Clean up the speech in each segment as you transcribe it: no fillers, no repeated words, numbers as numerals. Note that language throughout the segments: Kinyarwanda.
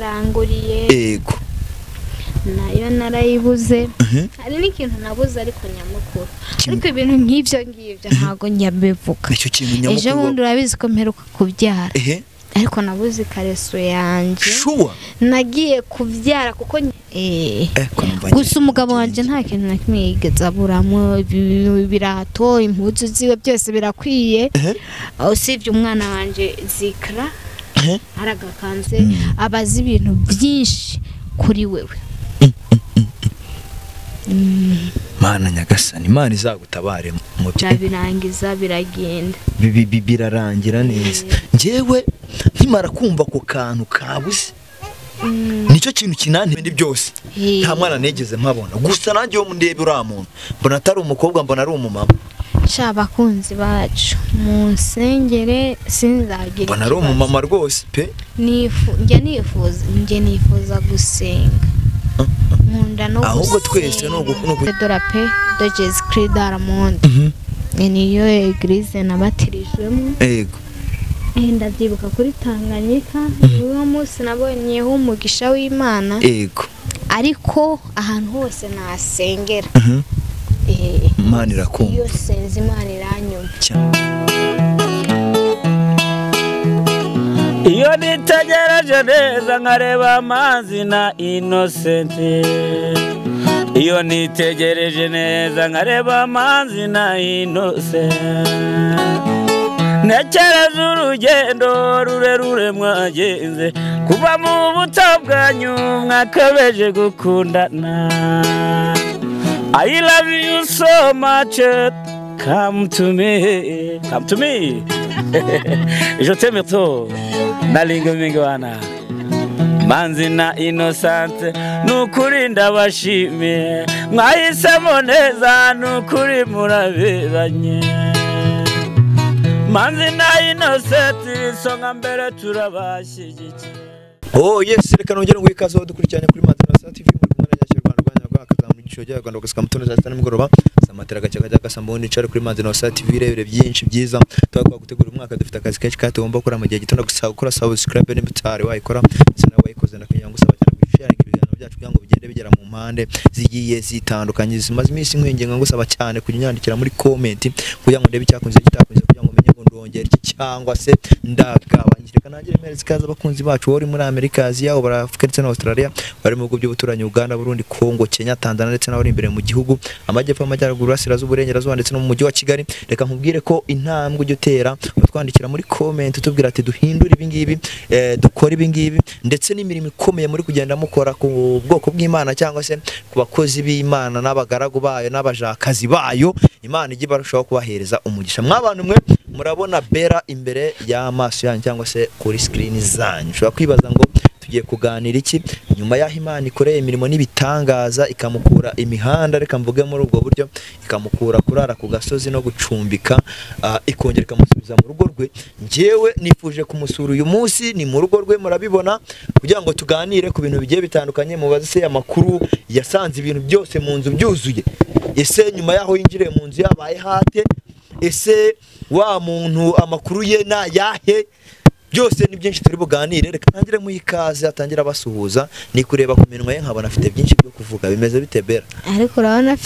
yaranguriye yego nayo narayibuze hari n'ikintu nabuze ariko nyamukuru ariko ibintu nk'ibyo ngibyo ntago nyabivuga icyo kintu nyamukuru ejo bundi urabizi ko mperuka kubyara ariko nabuze ikareso yanjye nagiye kubyara kuko gusa umugabo wanjye nta kintu na kimwe yigeze aburamo ibirato impuzu ziwe byose birakwiye usibye umwana wanjye Zikra aragakanze abazi ibintu byinshi kuri wewe Mana nyagasani Imana izagutabare mu birangiza biragenda birarangira neza njyewe nkimara kumva ko kantu kabuze nicyo kintu kinani bindi byose nta mwana negeze mpabona gusa nanjye yo mundebe uri muntu mbona atari umukobwa mbona ari umumama bakunzi bacu mu nsengere sinzagira mbona ari umumama rwose pe njye nifuza gusenga nkunda no ahubwo twese no gukora pe de Jesus Christ Diamond niyo eglise nabatirijwemo yego ndabyibuka kuri Tanganyika uwo munsi nabonyeho umugisha w'Imana yego ariko ahantu hose nasengera Imana irakumva iyo senze Imana iranyumva iyo nitegereje neza nkareba amazi na Innocent iyo nitegereje neza nkareba amazi na Innocent ntekereza urugendo rurerure mwagenze kuva mu buto bwanyu mwakabeje gukundana I love you so much come to me je t'aime trop nalingo mingi wana manzi na Innocent nukuri ndabashimiye mwahisemo neza nukuri muraberanye manzi na Innocent songa mbere turabashyigikiye yes reka nongere ngo ikaze dukurikiranye kuri Manzi Innocent TV muri kumwe na Nyakirwanda Rwanda akazamu gisho cya Rwanda gasika mutono za 7 nimugoroba samatera gacyaga gasambone cari kuri Manzi Innocent TV birebere byinshi byiza twakwa gutegura umwaka dufite akazi kenshi katomba gukora mu gihe gitondo gukora subscribe n'imitari wayikora sana wayikoze nakanya ngusaba cyane kwishare ibiganiro byacu kugira ngo bigende bigera mu mpande zigiye zitandukanye zimaze iminsi nkwengenga ngusaba cyane kunyandikira muri comment kugira ngo ndebe cyakunze kitakunze kugira ngo umenye ngo ndongera iki cyangwa se ndagabanyije kanagire merezi kaza abakunzi bacu bari muri Amerika Aziya barafika ndetse na Australia bari mu bihugu by'ubuturanyi Uganda Burundi Kongo Kenya Tanzania ndetse n'abari imbere mu gihugu amajyepfo amajyaruguru asiraza uburengerazuba ndetse no mu mujyi wa Kigali reka nkubwire ko intambwe ujye utera twandikira muri comment tubwira ati duhindura ibi ngibi dukora ibi ngibi ndetse n'imirimo ikomeye muri kugenda mukora ku bwoko bw'Imana cyangwa se ku bakozi b'Imana n'abagaragu bayo n'abajakazi bayo Imana igi barushaho kubahereza umugisha mwabantu mwe murabona bera imbere y'amaso yanyu cyangwa se kuri screen zanyu ushobora kwibaza ngo tugiye kuganira iki nyuma y'aho Imana ikoreye imirimo n'ibitangaza ikamukura imihanda reka mvuge muri ubwo buryo ikamukura kurara ku gasozi no gucumbika ikongera ikamusubiza mu rugo rwe njewe nifuje kumusura uyu munsi ni mu rugo rwe murabibona kugira ngo tuganire ku bintu bigiye bitandukanye mubaze se amakuru yasanze ibintu byose mu nzu byuzuye ese nyuma y'aho yinjire mu nzu yabaye hate ese wa muntu amakuru ye na yahe byose ni byinshi turi buganire reka ntangire mu ikaze atangira basuhuza ni kureba ku minwa ye nkabona afite byinshi byo kuvuga bimeze bitebera ariko urabona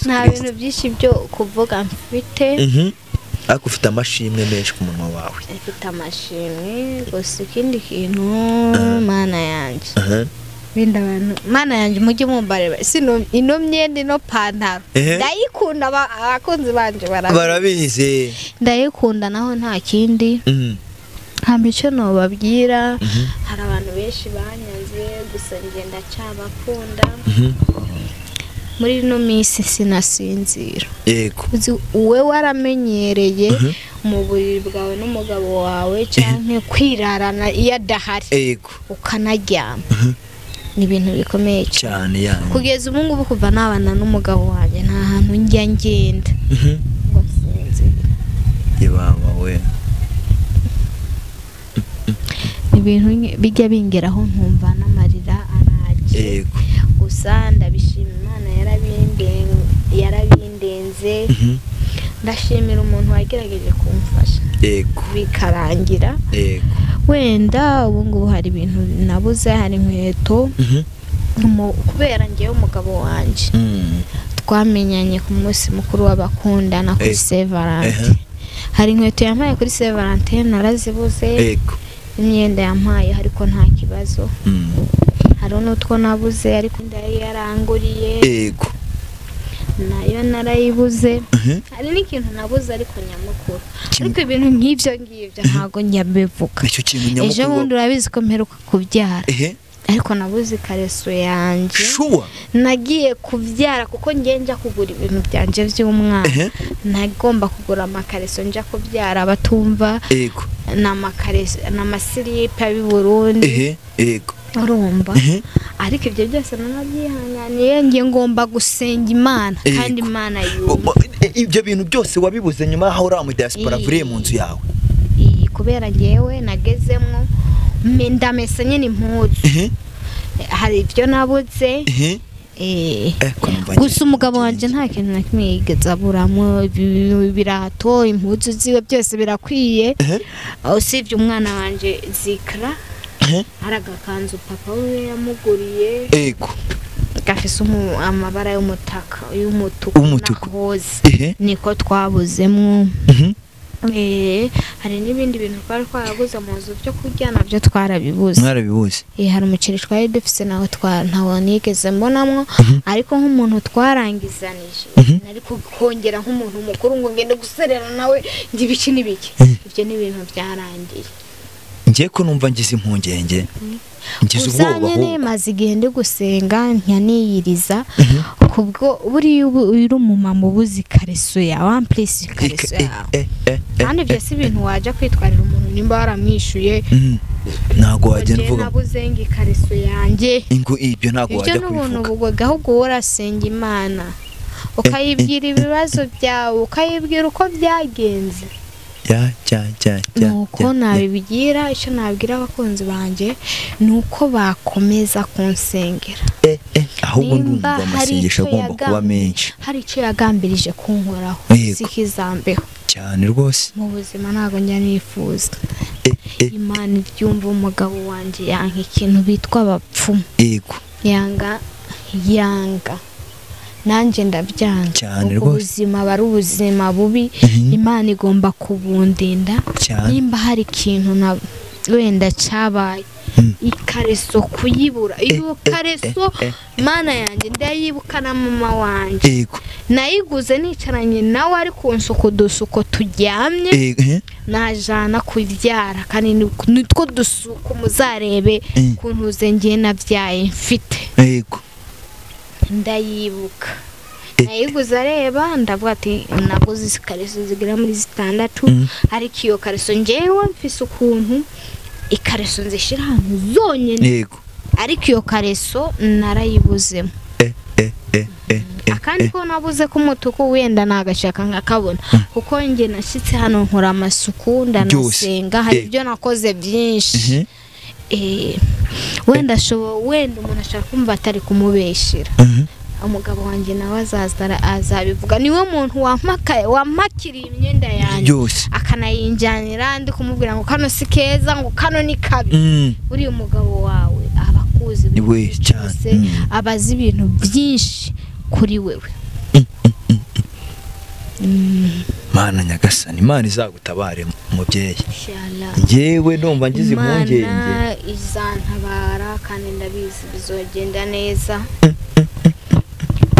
nta bintu byinshi byo kuvuga mfite ariko ufite amashimwe menshi ku munwa wawe mfite amashimwe gusa ikindi kintu Mana yanjye binda abantu Mana yanjye mujye mumbareba sino ino myenda ino pantaro ndayikunda abakunzi banje barabizi ndayikunda naho nta kindi icyo nobabwira hari abantu benshi banyanze gusa ngenda cyabakunda muri no minsi sinasinzira yego uwe waramenyereye mu buriri bwawe n'umugabo wawe cyane kwirarana iyo adahari yego ukanaryama ni ibintu bikomeye cyane yani kugeza ubu ngubu kuva nabana n'umugabo wanjye nta hantu njya ngenda ngo sinzira yebaba we ibintu bijya bingeraho nkumva n'amarira araje yego gusa ndabishima Imana yarabindenze ndashimira umuntu wagerageje kumfasha yego bikarangira yego wenda ubu ngubu hari ibintu nabuze hari inkweto kubera ngewe umugabo wanje twamenyanye ku munsi mukuru w'abakundana kuri Saint Valentin hari inkweto yampaye kuri Saint Valentin narazibuze yego imyenda yampaye ariko nta kibazo hari n'utwo nabuze ariko ndari yaranguriye yego nayo narayibuze hari n'ikintu nabuze ariko nyamukuru ariko ibintu nk'ibyo ngibyo ntago nyabivuga nicyo kintu nyamukuru ejo bundi urabizi ko mperuka kubyara ariko nabuze ikareso yanje nagiye kubyara kuko ngenja kugura ibintu byanje by'umwana nagomba kugura amakareso nja kubyara batumva yego n'amasilipa y'u Burundi yego urumva ariko ibyo byose nanabyihanganiye ngiye ngomba gusenga Imana kandi Imana yumva ibyo bintu byose wabibuze nyuma aho uri mu diaspora vuriye mu nzu yawe kubera ngewe nagezemwo ndamese nyine impuzu hari ibyo nabuze gusa umugabo wanje nta kintu na kimwe yigeze aburamo ibirato impuzu ziwe byose birakwiye usibye umwana wanje Zikra haragakanzu papa we yamuguriye yego gafise amabara y'umutuku hose niko twabuzemwo hari n'ibindi bintu twari twaraguze mu nzu byo kurya nabyo twarabibuze hari umuceri twari dufise naho ntawo nigeze mbonamwo ariko nk'umuntu twarangizanije nari kongera nk'umuntu mukuru ngo ngende guserera nawe ndibiki n'ibiki ibyo ni ibintu byarangiye ngiye ko numva ngize impungenge ngize ubwoba nyine maze igihe ndi gusenga nyaniyiriza kubwo buri uri umumama ubuze ikareso yawe amplisi ikareso yawe kandi ibyo si ibintu waje kwitwarira umuntu nimba waramwishuye ntago wagenda uvuga nabuze ngo ikareso yanjye ngo ibyo ntago wajya kubivuga ibyo n'ubuntu ahubwo warasenga Imana ukayibwira ibibazo byawe ukayibwira uko byagenze nuko nabibigira icyo nabwira abakunzi banjye nuko bakomeza kunsengera ahubwo ndumva amasengesho agomba kuba menshi hari icyo yagambirije kunkoraho sikizambeho cyane rwose mu buzima ntago njya nifuza Imana ibyumva umugabo wanjye yanka ikintu bitwa abapfumu yanga nanjye ndabyanga cyane rwose ubuzima bari ubuzima bubi Imana igomba kubundinda nimba hari ikintu na wenda cyabaye ikareso kuyibura iyo kareso Mana yanjye ndayibuka na mama wanjye nayiguze nicaranye nawe ari kunsuka udusuko turyamye najana kubyara kandi nitwo dusuko muzarebe kuntuze ngiye nabyaye mfite ndayibuka nayiguze areba ndavuga ati naguze ikareso zigira muri 6 ariko iyo kareso ngewe mfise ukuntu ikareso nzishira ahantu zonyene ariko iyo kareso narayibuzemo akandi ko nabuze ko umutuku wenda nagashaka nkakabona kuko nge nashyitse hano nkora amasuku ndanasenga hari ibyo nakoze byinshi wenda umuntu ashaka kumva atari kumubeshira umugabo wanjye nawe azabivuga niwe muntu wampakiriye imyenda yanjye akanayinjanira ndi kumubwira ngo kano si keza ngo kano ni kabi uri umugabo wawe abakuzi cyose abazi ibintu byinshi kuri wewe Mana nyagasani Imana izagutabare mubyeyi ngewe ndumva ngize impungenge Imana izantabara kandi ndabizi bizogenda neza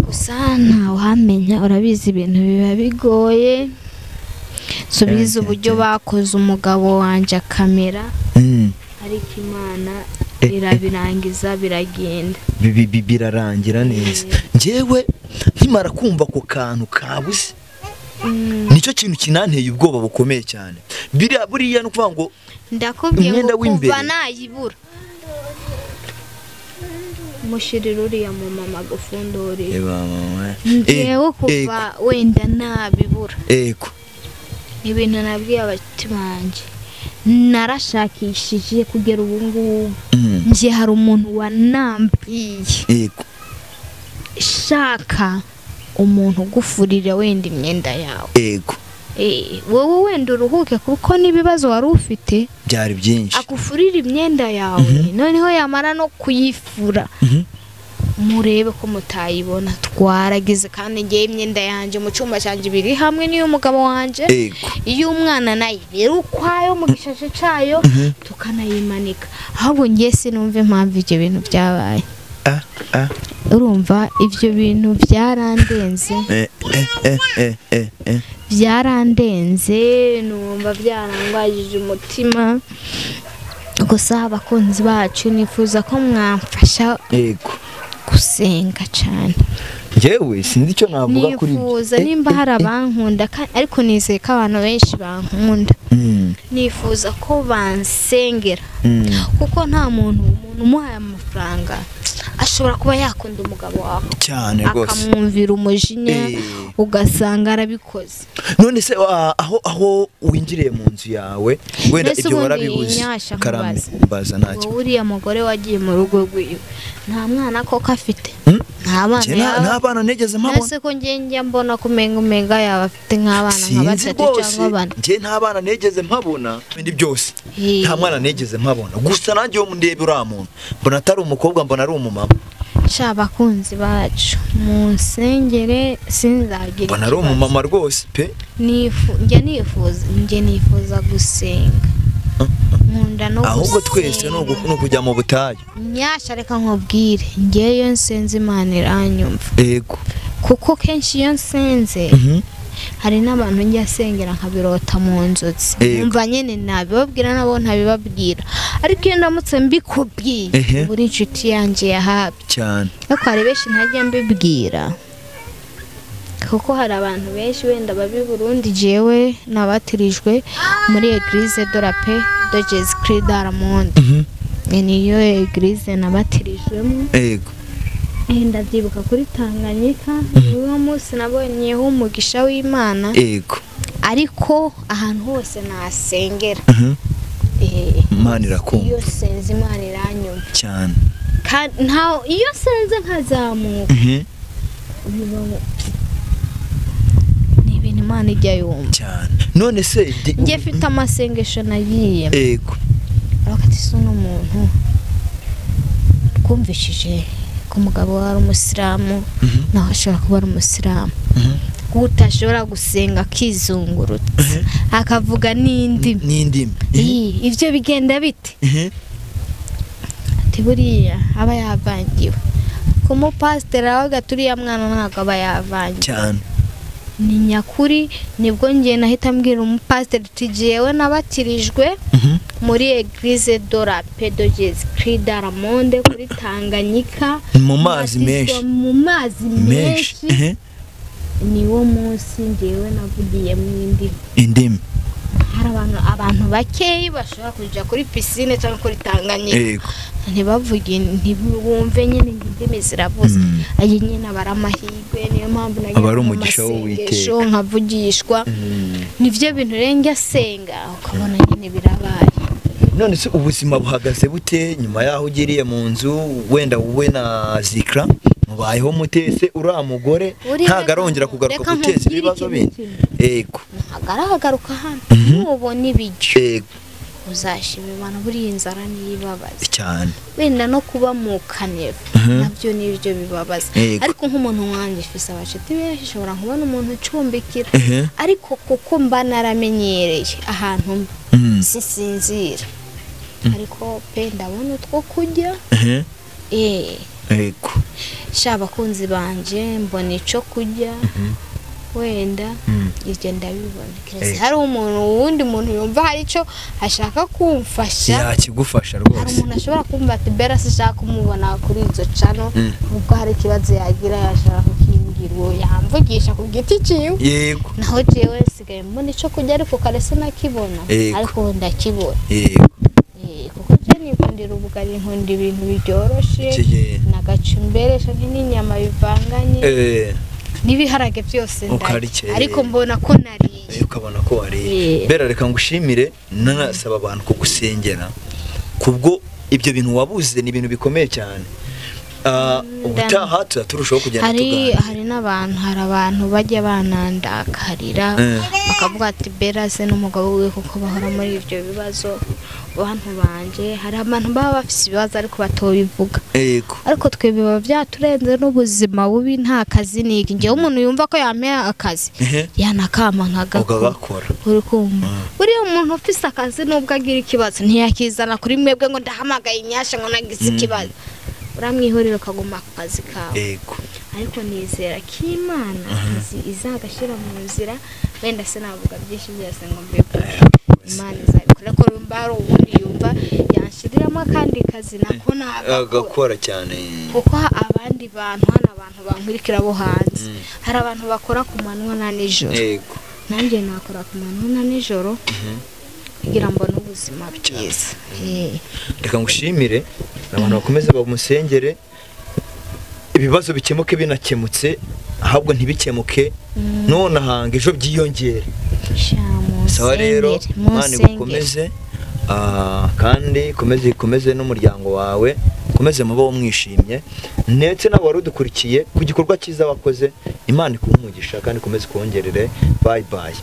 gusa ntawamenya urabizi ibintu biba bigoye subiza uburyo bakoze umugabo wanje akamera ariko Imana irabirangiza biragenda birarangira neza ngewe nkimara kumva ko kantu kabuze nicyo kintu kinanteye ubwoba bukomeye cyane buriya no kuvuga ngo ndakubwiye ngo kuva nayibura mushirira uriya mu mama gufundurira ngewe kuva wenda nabibura ibintu nabwiye abati banje narashakishije kugera ubu ngubu nje hari umuntu wanambiye shaka umuntu ugufurira wenda imyenda yawe. Yego. Wowe wenda uruhuke kuko n'ibibazo wari ufite byari byinshi. Akufurira imyenda yawe noneho yamara no kuyifura. Murebe ko mutayibona twaragize kandi ngiye imyenda yanje mu cyumba cyanje biri hamwe niyo umugabo wanje. Iyo umwana naye rero ukwayo mu gishashe cayo tukanayimanika. Ahubwo ngiye sinumva impamvu ibyo bintu byabaye. Urumva ibyo bintu byarandenze. Byarandenze numva byarangwajije umutima. Gusa abakunzi bacu nifuza ko mwamfasha gusenga cyane. Jewe sinzi icyo navuga kuri nifuza nimba hari abankunda ariko nizeye ko abantu benshi bankunda. Nifuza ko bansengera kuko nta muntu umuhaye amafaranga ashobora kuba yakunda umugabo wawe cyane rwose akamwumvira umujinya ugasanga arabikoze. None se aho winjiriye mu nzu yawe wenda ibyo warabibuze karambaza ntacyo. Uriya mugore wagiye mu rugo rwiwe nta mwana koko afite. Nta bana negeze mpabona. Ese ko njye mbona kumenga yaba afite nk'abana nka batatu cyangwa bane. Njye nta bana negeze mpabona ibindi byose nta mwana negeze mpabona. Gusa nanjye wo ndebe uriya muntu mbona atari umukobwa mbona ari umumama. Abakunzi bacu munsengere sinzagira. Mbona ari umumama rwose pe. Njye nifuza gusenga. Nkunda no gusenga. Ahubwo twese no kujya mu butayu. Nyasha reka nkubwire ngeyo nsenze Imana iranyumva. Yego. Kuko kenshi iyo nsenze hari n'abantu njya sengera nkabirota mu nzozi. Umva nyene nabibabwira nabo ntabibabwira. Ariko iyo ndamutse mbikubwiye buri inshuti yanjye yahabye cyane. Ariko hari benshi ntajya mbibwira. Kuko hari abantu benshi wenda babi Burundi jewe nabatirijwe muri Église de la Paix de Jésus-Christ d'Armond. Niyo Église nabatirijwemo. Yego. Ndabyibuka kuri Tanganyika uwo munsi nabonyeho umugisha w'Imana. Yego. Ariko ahantu hose nasengera. Imana irakumva. Iyo senze Imana iranyumva cyane. Nta iyo senze nkazamuka. Imana ijya yumva cyane. None se ngiye mfite amasengesho nagiye. Yego. Bakati sono umuntu kumvishije ko umugabo wari umusilamu naho ashobora kuba ari umusilamu utashobora gusenga akizungurutse akavuga n'indimi. Ibyo bigenda bite? Ati buriya aba yavangiwe ku mupasiteri aho gaturiya mwana ntabwo aba yavangiwe cyane. Ni nyakuri nibwo ngiye nahita mbwira umupasiteri tugiyewe nabatirijwe muri Église de la Paix de Jésus-Christ d'Armond kuri Tanganyika mu mazi menshi. Niwo munsi ngiyewe navugiye mu indimi. Hari abantu bakeyi bashobora kuja kuri piscine cyangwa kuri Tanganyika ntibavuge ntibumve nyine indimi ziravuze. Ayi nyine abaramahirwe niyo mpamvu nagiye abari umugisha w'Uwiteka nkavugishwa. Nivyo bintu renge senga ukabona nyine birabaye. None se ubuzima buhagaze bute nyuma yaho ugiriye mu nzu wenda wowe na Zikra mubayeho mutese uriya mugore ntagarongera kugaruka guteza ibibazo bindi? Yego. Agaragaruka hano mubona ibijyo. Yego. Uzashima Imana buri inzara nibabaza cyane. Wenda no kuba mu kaneva nabyo nibyo bibabaza. Ariko nk'umuntu wanje ifisa abashiti benshi shobora kubona umuntu ucumbikira. Ariko kuko mba naramenyereye ahantu sisinzira. Ariko pe ndabona utwo kujya. Yego. Abakunzi banje mbona ico kujya. Wenda ibyo ndabibona. Hari wundi muntu yumva hari ico ashaka kumfasha yakigufasha rwose. Hari umuntu ashobora kumva ati bera sishaka kumubona kuri izo channel ubwo hari kibazo yagira yashaka kukingirwa yamvugisha ku giti ciwe. Yego. Naho jewe sigaye mbona ico kujya ariko karese nakibona ariko ndakibona. Yego. Kuko je nikundira ubugari nkunda ibintu biryoroshe nagacumberesha n'inyama bivanganye. Nibiharage byose ndari ariko mbona ko nariye. Ukabona ko wariye. Bera reka ngushimire nanasaba abantu ko gusengera kubwo ibyo bintu wabuze ni ibintu bikomeye cyane. ubutaha turushaho kugenda tuganira. hari abantu bajya banandakarira bakavuga ati Beraze n'umugabo we kuko bahora muri ibyo bibazo abantu banje. Hari abantu baba bafite ibibazo ariko batobivuga, ariko twe biba byaturenze n'ubuzima bubi, nta kazi niki. Ngewe umuntu yumva ko yameye akazi yanakama nkagakora, uri kumva uriya umuntu ufite akazi nubwo agira ikibazo ntiyakizana kuri mwebwe ngo ndahamagaye Inyasha ngo nagize ikibazo, uramwihorera ukaguma ku kazi kawe. Ariko nizera ko Imana izagashyira mu nzira, wenda sinavuga byinshi byose ngo mbebe Imana izabikora, ko rumbaro ubundi yumva yanshiriramo kandi kazi nako nagakora cyane, kuko abandi bantu hano abantu bankurikira bo hanze hari abantu bakora ku manywa na nijoro, nanjye nakora ku manywa na nijoro kugira ngo n'ubuzima bwiza. Reka ngushimire, abantu bakomeze bamusengere, ibibazo bikemuke binakemutse, ahubwo ntibikemuke none ahanga ejo byiyongere. Sawa rero, Imana igukomeze kandi komeze n'umuryango wawe, komeze mubo mwishimye, ndetse n'abari udukurikiye ku gikorwa cyiza wakoze. Imana ikuhe umugisha kandi komeze kongerere. Bye bye.